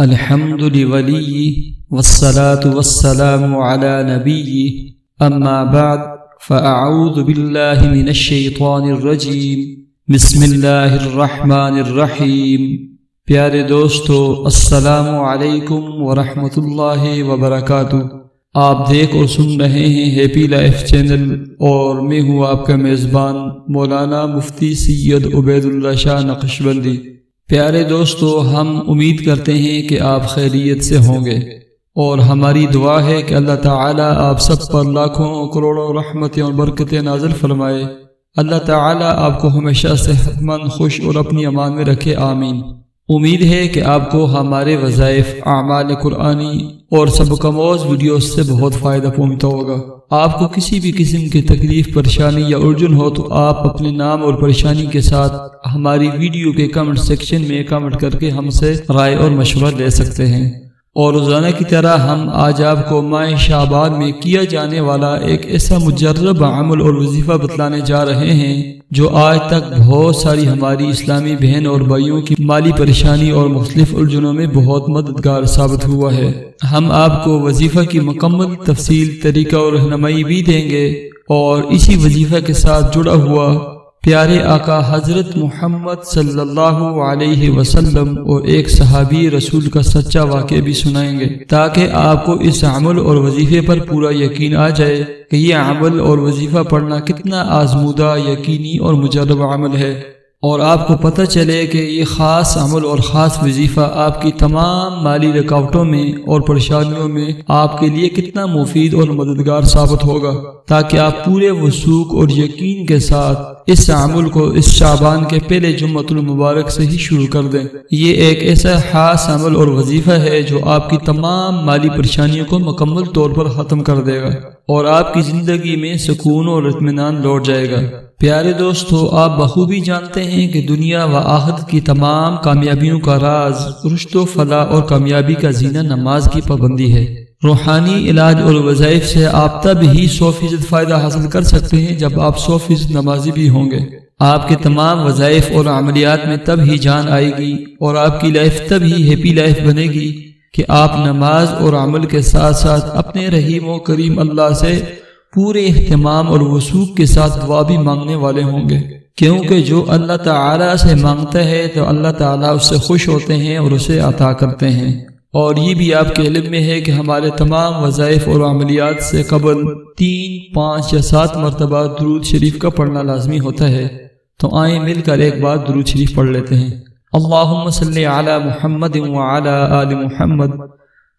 الحمد لولی والصلاة والسلام علی نبی اما بعد فاعوذ باللہ من الشیطان الرجیم بسم اللہ الرحمن الرحیم۔ پیارے دوستو، السلام علیکم ورحمۃ اللہ وبرکاتہ۔ آپ دیکھ اور سن رہے ہیں ہیپی لائف چینل اور میں ہوں آپ کا میزبان مولانا مفتی سید عبید اللہ شاہ نقشبندی۔ پیارے دوستو، ہم امید کرتے ہیں کہ آپ خیریت سے ہوں گے اور ہماری دعا ہے کہ اللہ تعالیٰ آپ سب پر لاکھوں کروڑوں رحمتیں اور برکتیں نازل فرمائے۔ اللہ تعالیٰ آپ کو ہمیشہ صحت مند، خوش اور اپنی امان میں رکھے، آمین۔ امید ہے کہ آپ کو ہمارے وظائف، اعمال قرآنی اور سبق آموز ویڈیوز سے بہت فائدہ پہنچتا ہوگا۔ آپ کو کسی بھی قسم کی تکلیف، پریشانی یا الجھن ہو تو آپ اپنے نام اور پریشانی کے ساتھ ہماری ویڈیو کے کمنٹ سیکشن میں کمنٹ کر کے ہم سے رائے اور مشورہ لے سکتے ہیں۔ اور روزانہ کی طرح ہم آج آپ کو ماہ شعبان میں کیا جانے والا ایک ایسا مجرب عمل اور وظیفہ بتلانے جا رہے ہیں جو آج تک بہت ساری ہماری اسلامی بہن اور بھائیوں کی مالی پریشانی اور مختلف الجھنوں میں بہت مددگار ثابت ہوا ہے۔ ہم آپ کو وظیفہ کی مکمل تفصیل، طریقہ اور رہنمائی بھی دیں گے، اور اسی وظیفہ کے ساتھ جڑا ہوا پیارے آقا حضرت محمد صلی اللہ علیہ وسلم اور ایک صحابی رسول کا سچا واقعہ بھی سنائیں گے، تاکہ آپ کو اس عمل اور وظیفے پر پورا یقین آ جائے کہ یہ عمل اور وظیفہ پڑھنا کتنا آزمودہ، یقینی اور مجرب عمل ہے، اور آپ کو پتہ چلے کہ یہ خاص عمل اور خاص وظیفہ آپ کی تمام مالی رکاوٹوں میں اور پریشانیوں میں آپ کے لیے کتنا مفید اور مددگار ثابت ہوگا، تاکہ آپ پورے وثوق اور یقین کے ساتھ اس عمل کو اس شعبان کے پہلے جمعۃ المبارک سے ہی شروع کر دیں۔ یہ ایک ایسا خاص عمل اور وظیفہ ہے جو آپ کی تمام مالی پریشانیوں کو مکمل طور پر ختم کر دے گا اور آپ کی زندگی میں سکون اور اطمینان لوٹ جائے گا۔ پیارے دوستو، آپ بخوبی جانتے ہیں کہ دنیا و آخرت کی تمام کامیابیوں کا راز، رشد و فلاح اور کامیابی کا زینہ نماز کی پابندی ہے۔ روحانی علاج اور وظائف سے آپ تب ہی 100% فائدہ حاصل کر سکتے ہیں جب آپ 100% نمازی بھی ہوں گے۔ آپ کے تمام وظائف اور عملیات میں تب ہی جان آئے گی اور آپ کی لائف تب ہی ہیپی لائف بنے گی کہ آپ نماز اور عمل کے ساتھ ساتھ اپنے رحیم و کریم اللہ سے پورے اہتمام اور وثوق کے ساتھ دعا بھی مانگنے والے ہوں گے، کیونکہ جو اللہ تعالیٰ سے مانگتا ہے تو اللہ تعالیٰ اس سے خوش ہوتے ہیں اور اسے عطا کرتے ہیں۔ اور یہ بھی آپ کے علم میں ہے کہ ہمارے تمام وظائف اور عملیات سے قبل 3، 5 یا 7 مرتبہ درود شریف کا پڑھنا لازمی ہوتا ہے۔ تو آئیں مل کر ایک بار درود شریف پڑھ لیتے ہیں۔ اللہم صلی علی محمد وعلی آل محمد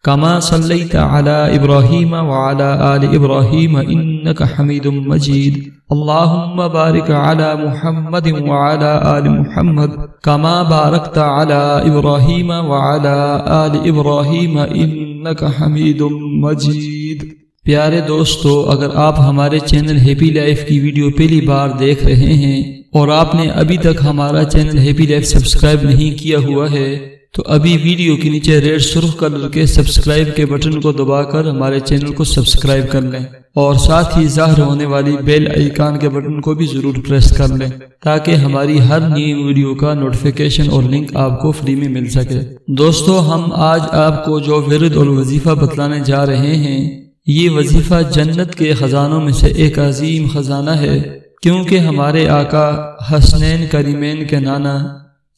کما صلیت علی ابراہیم وعلی آل ابراہیم انک حمید مجید۔ اللہم بارک علی محمد وعلی آل محمد کما بارکت علی ابراہیم وعلی آل ابراہیم انک حمید مجید۔ پیارے دوستو، اگر آپ ہمارے چینل ہیپی لائف کی ویڈیو پہلی بار دیکھ رہے ہیں اور آپ نے ابھی تک ہمارا چینل ہیپی لائف سبسکرائب نہیں کیا ہوا ہے تو ابھی ویڈیو کے نیچے ریڈ سرخ کلر کے سبسکرائب کے بٹن کو دبا کر ہمارے چینل کو سبسکرائب کر لیں، اور ساتھ ہی ظاہر ہونے والی بیل آئیکن کے بٹن کو بھی ضرور پریس کر لیں تاکہ ہماری ہر نئی ویڈیو کا نوٹیفیکیشن اور لنک آپ کو فری میں مل سکے۔ دوستو، ہم آج آپ کو جو ورد اور وظیفہ بتلانے جا رہے ہیں، یہ وظیفہ جنت کے خزانوں میں سے ایک عظیم خزانہ ہے، کیونکہ ہمارے آقا حسنین کریمین کے نانا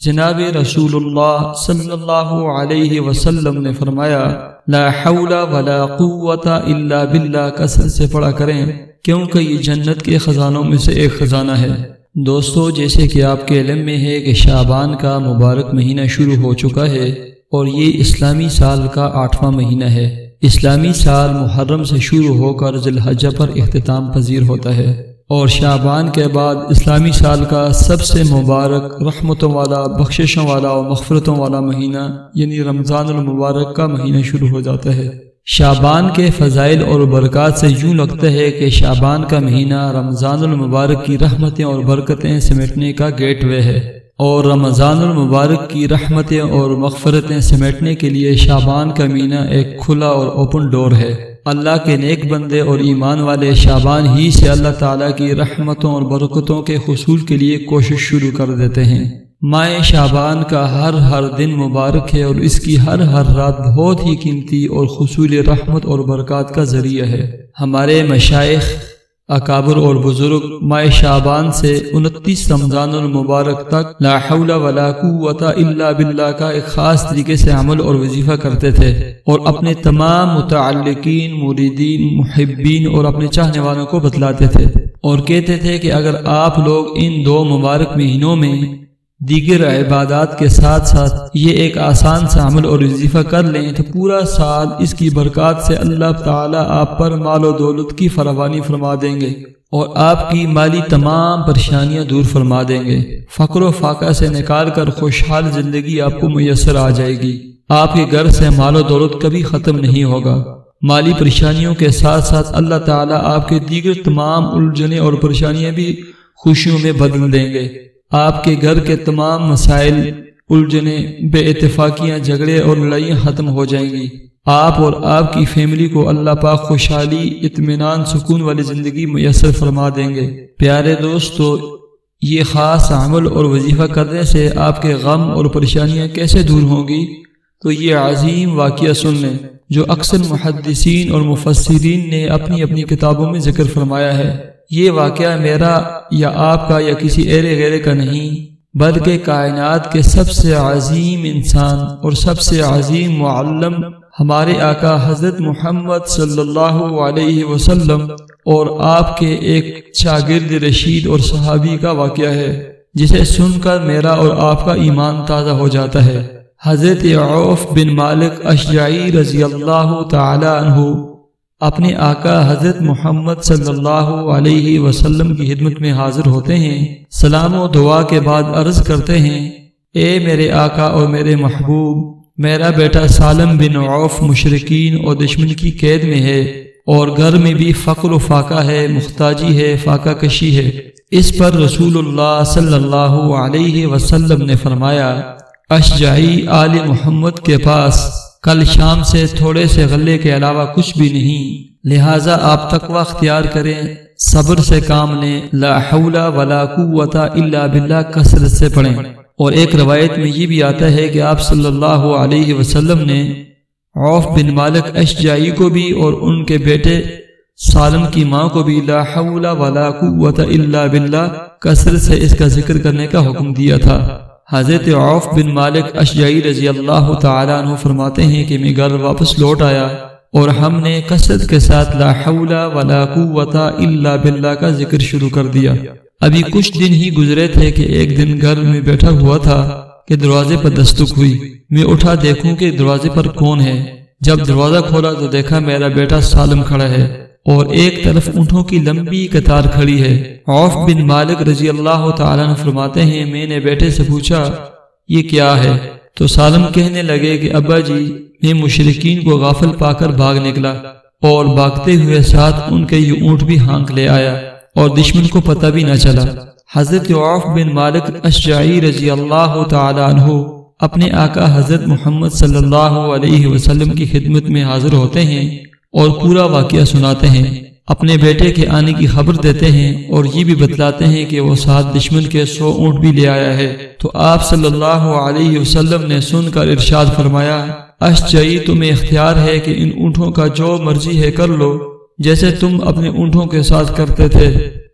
جناب رسول اللہ صلی اللہ علیہ وسلم نے فرمایا، لا حول ولا قوت الا باللہ کثرت سے پڑھا کریں، کیونکہ یہ جنت کے خزانوں میں سے ایک خزانہ ہے۔ دوستو، جیسے کہ آپ کے علم میں ہے کہ شعبان کا مبارک مہینہ شروع ہو چکا ہے اور یہ اسلامی سال کا 8واں مہینہ ہے۔ اسلامی سال محرم سے شروع ہو کر ذی الحجہ پر اختتام پذیر ہوتا ہے، اور شعبان کے بعد اسلامی سال کا سب سے مبارک، رحمتوں والا، بخششوں والا اور مغفرتوں والا مہینہ یعنی رمضان المبارک کا مہینہ شروع ہو جاتا ہے۔ شعبان کے فضائل اور برکات سے یوں لگتا ہے کہ شعبان کا مہینہ رمضان المبارک کی رحمتیں اور برکتیں سمیٹنے کا گیٹ وے ہے، اور رمضان المبارک کی رحمتیں اور مغفرتیں سمیٹنے کے لیے شعبان کا مہینہ ایک کھلا اور اوپن ڈور ہے۔ اللہ کے نیک بندے اور ایمان والے شعبان ہی سے اللہ تعالیٰ کی رحمتوں اور برکتوں کے حصول کے لیے کوشش شروع کر دیتے ہیں۔ ماہ شعبان کا ہر دن مبارک ہے اور اس کی ہر رات بہت ہی قیمتی اور حصول رحمت اور برکات کا ذریعہ ہے۔ ہمارے مشائخ اکابر اور بزرگ ماہ شعبان سے 29 رمضان المبارک تک لا حول ولا قوت الا باللہ کا ایک خاص طریقے سے عمل اور وظیفہ کرتے تھے، اور اپنے تمام متعلقین، مریدین، محبین اور اپنے چاہنے والوں کو بتلاتے تھے، اور کہتے تھے کہ اگر آپ لوگ ان 2 مبارک مہینوں میں دیگر عبادات کے ساتھ ساتھ یہ ایک آسان سا عمل اور وظیفہ کر لیں تو پورا سال اس کی برکات سے اللہ تعالیٰ آپ پر مال و دولت کی فراوانی فرما دیں گے اور آپ کی مالی تمام پریشانیاں دور فرما دیں گے۔ فقر و فاقہ سے نکال کر خوشحال زندگی آپ کو میسر آ جائے گی۔ آپ کے گھر سے مال و دولت کبھی ختم نہیں ہوگا۔ مالی پریشانیوں کے ساتھ ساتھ اللہ تعالیٰ آپ کے دیگر تمام الجھنیں اور پریشانیاں بھی خوشیوں میں بدل دیں گے۔ آپ کے گھر کے تمام مسائل، الجھنیں، بے اتفاقیاں، جھگڑے اور لڑائیاں ختم ہو جائیں گی۔ آپ اور آپ کی فیملی کو اللہ پاک خوشحالی، اطمینان، سکون والی زندگی میسر فرما دیں گے۔ پیارے دوستو، یہ خاص عمل اور وظیفہ کرنے سے آپ کے غم اور پریشانیاں کیسے دور ہوں گی، تو یہ عظیم واقعہ سن لیں جو اکثر محدثین اور مفسرین نے اپنی کتابوں میں ذکر فرمایا ہے۔ یہ واقعہ میرا یا آپ کا یا کسی غیرے کا نہیں، بلکہ کائنات کے سب سے عظیم انسان اور سب سے عظیم معلم ہمارے آقا حضرت محمد صلی اللہ علیہ وسلم اور آپ کے ایک شاگرد رشید اور صحابی کا واقعہ ہے، جسے سن کر میرا اور آپ کا ایمان تازہ ہو جاتا ہے۔ حضرت عوف بن مالک اشجعی رضی اللہ تعالی عنہ اپنے آقا حضرت محمد صلی اللہ علیہ وسلم کی خدمت میں حاضر ہوتے ہیں۔ سلام و دعا کے بعد عرض کرتے ہیں، اے میرے آقا اور میرے محبوب، میرا بیٹا سالم بن عوف مشرکین اور دشمن کی قید میں ہے، اور گھر میں بھی فقر و فاقہ ہے، محتاجی ہے، فاقہ کشی ہے۔ اس پر رسول اللہ صلی اللہ علیہ وسلم نے فرمایا، اشجعی آل محمد کے پاس کل شام سے تھوڑے سے غلے کے علاوہ کچھ بھی نہیں، لہٰذا آپ تقوی اختیار کریں، صبر سے کام لیں، لا حول ولا قوت الا باللہ کثرت سے پڑھیں۔ اور ایک روایت میں یہ بھی آتا ہے کہ آپ صلی اللہ علیہ وسلم نے عوف بن مالک اشجعی کو بھی اور ان کے بیٹے سالم کی ماں کو بھی لا حول ولا قوت الا باللہ کثرت سے اس کا ذکر کرنے کا حکم دیا تھا۔ حضرت عوف بن مالک اشجعی رضی اللہ تعالیٰ عنہ فرماتے ہیں کہ میں گھر واپس لوٹ آیا اور ہم نے کثرت کے ساتھ لا حول ولا قوت الا باللہ کا ذکر شروع کر دیا۔ ابھی کچھ دن ہی گزرے تھے کہ ایک دن گھر میں بیٹھا ہوا تھا کہ دروازے پر دستک ہوئی۔ میں اٹھا دیکھوں کہ دروازے پر کون ہے۔ جب دروازہ کھولا تو دیکھا میرا بیٹا سالم کھڑا ہے اور ایک طرف اونٹوں کی لمبی قطار کھڑی ہے۔ عوف بن مالک رضی اللہ تعالیٰ عنہ فرماتے ہیں، میں نے بیٹے سے پوچھا یہ کیا ہے؟ تو سالم کہنے لگے کہ ابا جی، میں مشرکین کو غافل پا کر بھاگ نکلا اور بھاگتے ہوئے ساتھ ان کے یہ اونٹ بھی ہانک لے آیا اور دشمن کو پتہ بھی نہ چلا۔ حضرت عوف بن مالک اشجعی رضی اللہ تعالیٰ عنہ اپنے آقا حضرت محمد صلی اللہ علیہ وسلم کی خدمت میں حاضر ہوتے ہیں اور پورا واقعہ سناتے ہیں، اپنے بیٹے کے آنے کی خبر دیتے ہیں اور یہ بھی بتلاتے ہیں کہ وہ ساتھ دشمن کے 100 اونٹ بھی لے آیا ہے۔ تو آپ صلی اللہ علیہ وسلم نے سن کر ارشاد فرمایا، اشجعی تمہیں اختیار ہے کہ ان اونٹوں کا جو مرضی ہے کر لو، جیسے تم اپنے اونٹوں کے ساتھ کرتے تھے۔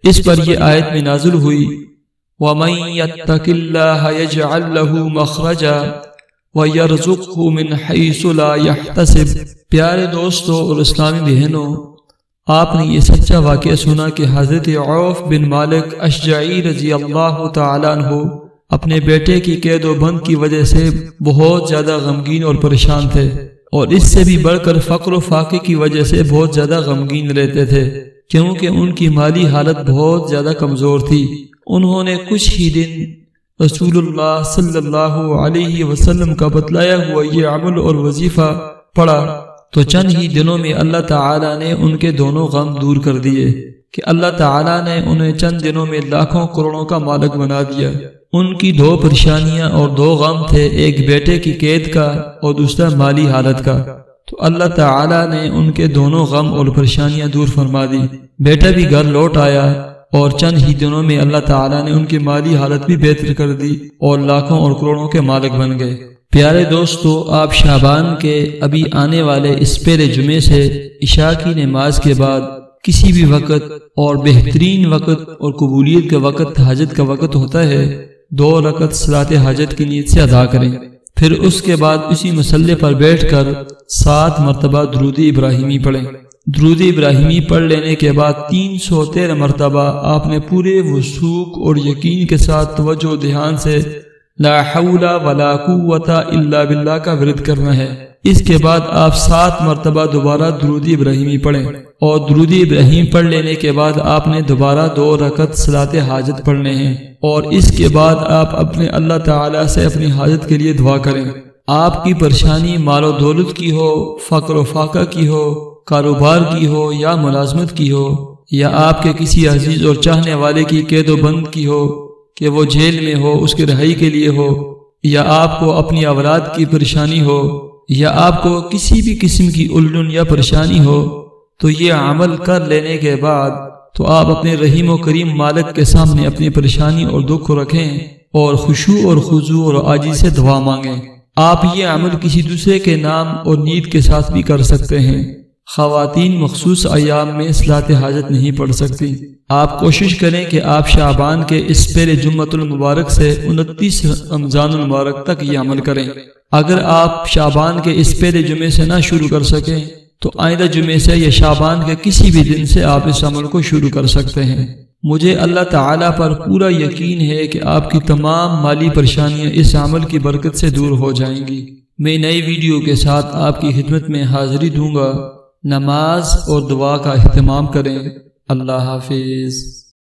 اس پر یہ آیت میں نازل ہوئی، وَمَن يَتَّقِ اللَّهَ يَجْعَل لَّهُ مَخْرَجًا وَيَرْزُقْهُ مِنْ حَيْثُ لَا يَحْتَسِبُ۔ پیارے دوستو اور اسلامی بہنوں، آپ نے یہ سچا واقعہ سنا کہ حضرت عوف بن مالک اشجعی رضی اللہ تعالیٰ عنہ اپنے بیٹے کی قید و بند کی وجہ سے بہت زیادہ غمگین اور پریشان تھے، اور اس سے بھی بڑھ کر فقر و فاقے کی وجہ سے بہت زیادہ غمگین رہتے تھے، کیونکہ ان کی مالی حالت بہت زیادہ کمزور تھی۔ انہوں نے کچھ ہی دن رسول اللہ صلی اللہ علیہ وسلم کا بتلایا ہوا یہ عمل اور وظیفہ پڑھا تو چند ہی دنوں میں اللہ تعالیٰ نے ان کے دونوں غم دور کر دیے کہ اللہ تعالیٰ نے انہیں چند دنوں میں لاکھوں کروڑوں کا مالک بنا دیا۔ ان کی 2 پریشانیاں اور 2 غم تھے، ایک بیٹے کی قید کا اور دوسرا مالی حالت کا، تو اللہ تعالیٰ نے ان کے دونوں غم اور پریشانیاں دور فرما دی۔ بیٹا بھی گھر لوٹ آیا اور چند ہی دنوں میں اللہ تعالیٰ نے ان کی مالی حالت بھی بہتر کر دی اور لاکھوں اور کروڑوں کے مالک بن گئے۔ پیارے دوستو، آپ شعبان کے ابھی آنے والے اس پہلے جمعے سے عشاء کی نماز کے بعد کسی بھی وقت اور بہترین وقت اور قبولیت کا وقت حاجت کا وقت ہوتا ہے 2 رکعت صلاۃ حاجت کی نیت سے ادا کریں۔ پھر اس کے بعد اسی مسلح پر بیٹھ کر 7 مرتبہ درود ابراہیمی پڑھیں۔ درود ابراہیمی پڑھ لینے کے بعد 313 مرتبہ آپ نے پورے وثوق اور یقین کے ساتھ توجہ و دھیان سے لا حول ولا قوت الا باللہ کا ورد کرنا ہے۔ اس کے بعد آپ 7 مرتبہ دوبارہ درود ابراہیمی پڑھیں اور درود ابراہیم پڑھ لینے کے بعد آپ نے دوبارہ 2 رکعت صلاۃ حاجت پڑھنے ہیں، اور اس کے بعد آپ اپنے اللہ تعالیٰ سے اپنی حاجت کے لیے دعا کریں۔ آپ کی پریشانی مال و دولت کی ہو، فقر و فاقہ کی ہو، کاروبار کی ہو یا ملازمت کی ہو، یا آپ کے کسی عزیز اور چاہنے والے کی قید و بند کی ہو کہ وہ جیل میں ہو، اس کی رہائی کے لیے ہو، یا آپ کو اپنی اولاد کی پریشانی ہو، یا آپ کو کسی بھی قسم کی الجھن یا پریشانی ہو، تو یہ عمل کر لینے کے بعد تو آپ اپنے رحیم و کریم مالک کے سامنے اپنی پریشانی اور دکھ کو رکھیں اور خشوع اور خضوع اور عاجزی سے دعا مانگیں۔ آپ یہ عمل کسی دوسرے کے نام اور نیت کے ساتھ بھی کر سکتے ہیں۔ خواتین مخصوص ایام میں صلاۃ حاجت نہیں پڑھ سکتی۔ آپ کوشش کریں کہ آپ شعبان کے اس پہلے جمعۃ المبارک سے 29 رمضان المبارک تک یہ عمل کریں۔ اگر آپ شعبان کے اس پہلے جمعے سے نہ شروع کر سکیں تو آئندہ جمعے سے یا شعبان کے کسی بھی دن سے آپ اس عمل کو شروع کر سکتے ہیں۔ مجھے اللہ تعالیٰ پر پورا یقین ہے کہ آپ کی تمام مالی پریشانیاں اس عمل کی برکت سے دور ہو جائیں گی۔ میں نئی ویڈیو کے ساتھ آپ کی خدمت میں حاضری دوں گا۔ نماز اور دعا کا اہتمام کریں۔ اللہ حافظ۔